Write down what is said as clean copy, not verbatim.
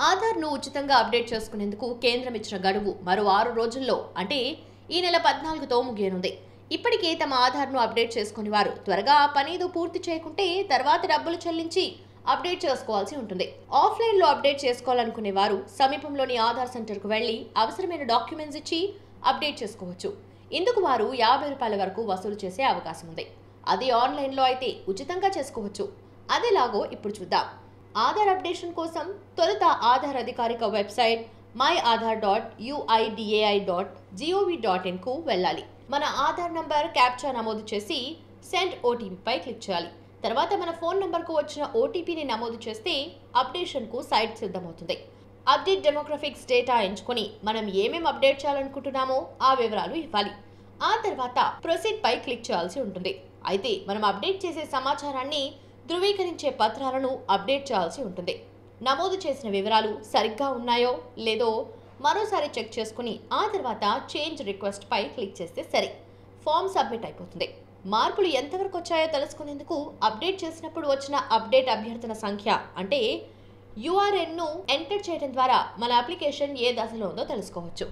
ఆధార్‌ను ఉచితంగా అప్డేట్ చేసుకునేందుకు కేంద్రం ఇచ్చిన గడువు మరో 6 రోజుల్లో అంటే ఈ నెల 14తో ముగియనుంది. ఇప్పటికే తమ ఆధార్‌ను అప్డేట్ చేసుకుని వారు త్వరగా ఆ పనేదో పూర్తి చేయకుంటే తర్వాత డబ్బులు చెల్లించి అప్డేట్ చేసుకోవాల్సి ఉంటుంది. ఆఫ్‌లైన్‌లో అప్డేట్ చేసుకోవాలనుకునే వారు సమీపంలోని ఆధార్ సెంటర్‌కు వెళ్లి అవసరమైన డాక్యుమెంట్స్ ఇచ్చి అప్డేట్ చేసుకోవచ్చు. ఇందుకు వారు ₹50 వరకు వసూలు చేసే అవకాశం ఉంది. అదే ఆన్లైన్‌లో అయితే ఉచితంగా చేసుకోవచ్చు. అదెలాగో ఇప్పుడు చూద్దాం. ఆధార్ అప్డేషన్ కోసం తొలుత ఆధార్ అధికారిక వెబ్సైట్ myAadhar.uidai.gov.in కు వెళ్ళాలి. మన ఆధార్ నంబర్ క్యాప్చా నమోదు చేసి సెండ్ ఓటీపీపై క్లిక్ చేయాలి. తర్వాత మన ఫోన్ నంబర్కు వచ్చిన ఓటీపీని నమోదు చేస్తే అప్డేషన్కు సైట్ సిద్ధమవుతుంది. అప్డేట్ డెమోగ్రఫిక్స్ డేటా ఎంచుకొని మనం ఏమేం అప్డేట్ చేయాలనుకుంటున్నామో ఆ వివరాలు ఇవ్వాలి. ఆ తర్వాత ప్రొసీడ్ పై క్లిక్ చేయాల్సి ఉంటుంది. అయితే మనం అప్డేట్ చేసే సమాచారాన్ని ధృవీకరించే పత్రాలను అప్డేట్ చేయాల్సి ఉంటుంది. నమోదు చేసిన వివరాలు సరిగ్గా ఉన్నాయో లేదో మరోసారి చెక్ చేసుకుని ఆ తర్వాత చేంజ్ రిక్వెస్ట్ పై క్లిక్ చేస్తే సరే, ఫామ్ సబ్మిట్ అయిపోతుంది. మార్పులు ఎంతవరకు వచ్చాయో తెలుసుకునేందుకు అప్డేట్ చేసినప్పుడు వచ్చిన అప్డేట్ అభ్యర్థన సంఖ్య అంటే URNను ఎంటర్ చేయడం ద్వారా మన అప్లికేషన్ ఏ దశలో ఉందో తెలుసుకోవచ్చు.